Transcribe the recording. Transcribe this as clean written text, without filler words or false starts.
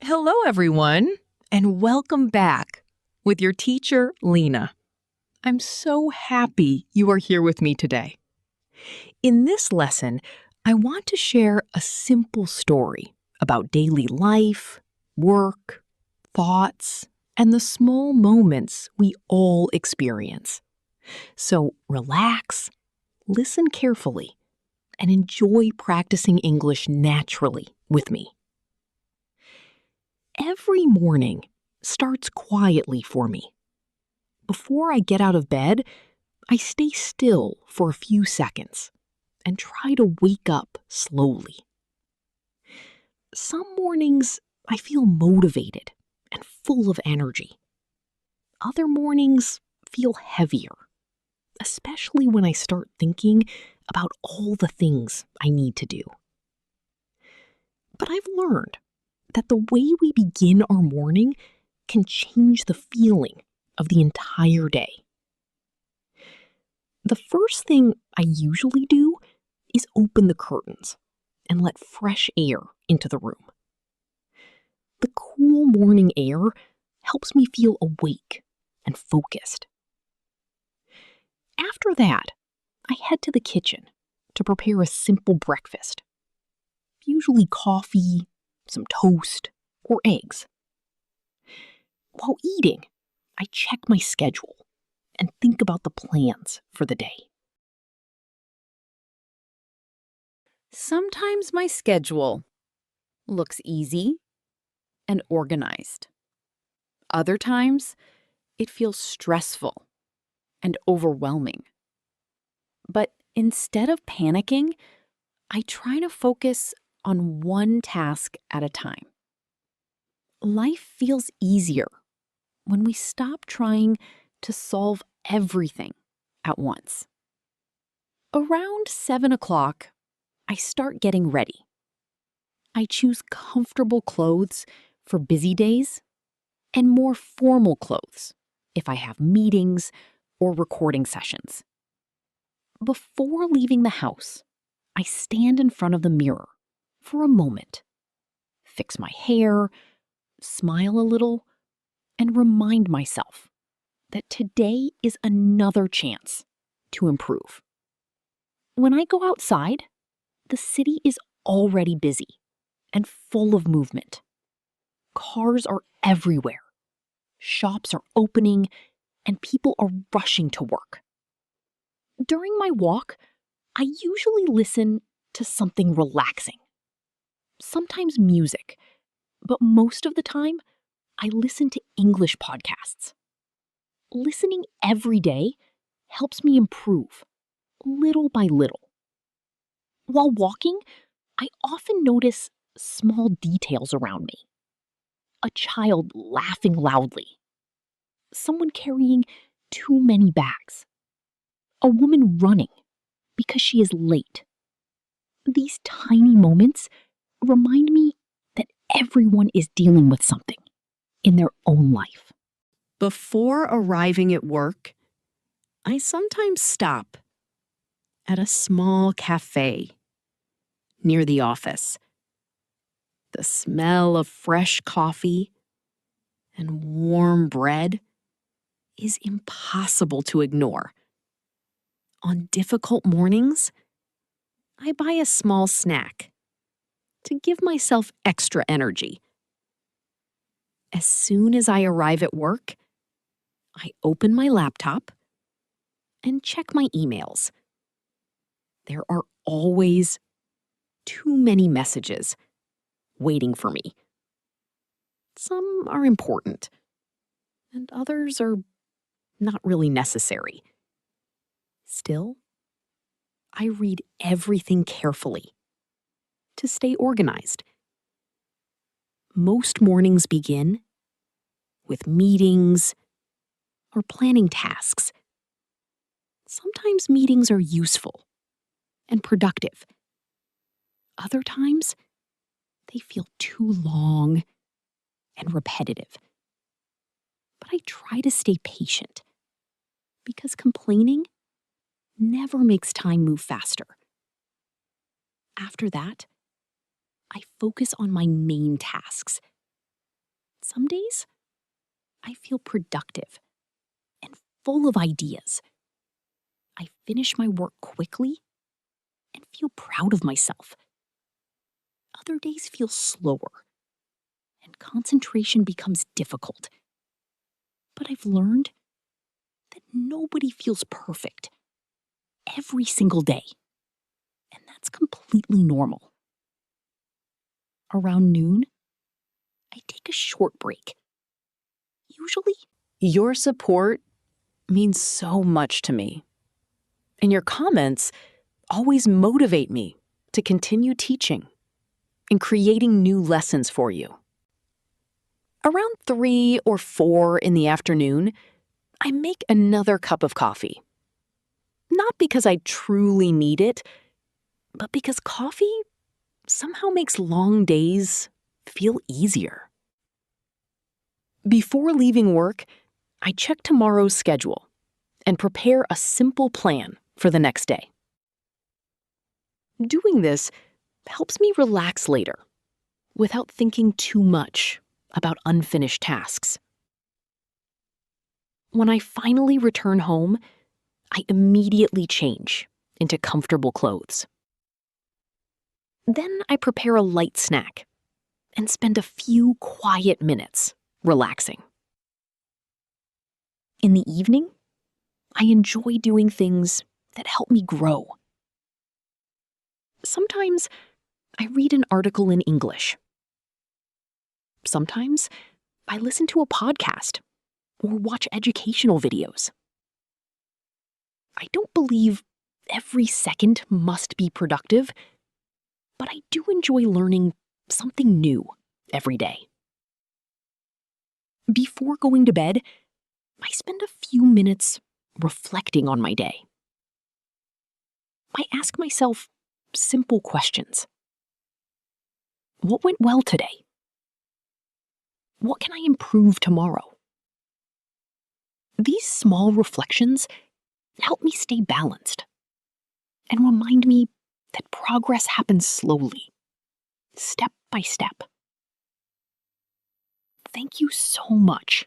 Hello, everyone, and welcome back with your teacher, Lina. I'm so happy you are here with me today. In this lesson, I want to share a simple story about daily life, work, thoughts, and the small moments we all experience. So relax, listen carefully, and enjoy practicing English naturally with me. Every morning starts quietly for me. Before I get out of bed, I stay still for a few seconds and try to wake up slowly. Some mornings I feel motivated and full of energy. Other mornings feel heavier, especially when I start thinking about all the things I need to do. But I've learned that the way we begin our morning can change the feeling of the entire day. The first thing I usually do is open the curtains and let fresh air into the room. The cool morning air helps me feel awake and focused. After that, I head to the kitchen to prepare a simple breakfast, usually coffee, some toast, or eggs. While eating, I check my schedule and think about the plans for the day. Sometimes my schedule looks easy and organized. Other times, it feels stressful and overwhelming. But instead of panicking, I try to focus on one task at a time. Life feels easier when we stop trying to solve everything at once. Around 7 o'clock, I start getting ready. I choose comfortable clothes for busy days and more formal clothes if I have meetings or recording sessions. Before leaving the house, I stand in front of the mirror for a moment, fix my hair, smile a little, and remind myself that today is another chance to improve. When I go outside, the city is already busy and full of movement. Cars are everywhere, shops are opening, and people are rushing to work. During my walk, I usually listen to something relaxing. Sometimes music, but most of the time, I listen to English podcasts. Listening every day helps me improve, little by little. While walking, I often notice small details around me. A child laughing loudly. Someone carrying too many bags. A woman running because she is late. These tiny moments remind me that everyone is dealing with something in their own life. Before arriving at work, I sometimes stop at a small cafe near the office. The smell of fresh coffee and warm bread is impossible to ignore. On difficult mornings, I buy a small snack to give myself extra energy. As soon as I arrive at work, I open my laptop and check my emails. There are always too many messages waiting for me. Some are important, and others are not really necessary. Still, I read everything carefully to stay organized. Most mornings begin with meetings or planning tasks. Sometimes meetings are useful and productive. Other times, they feel too long and repetitive. But I try to stay patient because complaining never makes time move faster. After that, I focus on my main tasks Some days, I feel productive and full of ideas. I finish my work quickly and feel proud of myself. Other days feel slower and concentration becomes difficult. But I've learned that nobody feels perfect every single day, and that's completely normal. Around noon, I take a short break. Usually, Your support means so much to me. And your comments always motivate me to continue teaching and creating new lessons for you. Around 3 or 4 in the afternoon, I make another cup of coffee. Not because I truly need it, but because coffee somehow makes long days feel easier. Before leaving work, I check tomorrow's schedule and prepare a simple plan for the next day. Doing this helps me relax later without thinking too much about unfinished tasks. When I finally return home, I immediately change into comfortable clothes. Then I prepare a light snack and spend a few quiet minutes relaxing. In the evening, I enjoy doing things that help me grow. Sometimes I read an article in English. Sometimes I listen to a podcast or watch educational videos. I don't believe every second must be productive, but I do enjoy learning something new every day. Before going to bed, I spend a few minutes reflecting on my day. I ask myself simple questions. What went well today? What can I improve tomorrow? These small reflections help me stay balanced and remind me that progress happens slowly, step by step. Thank you so much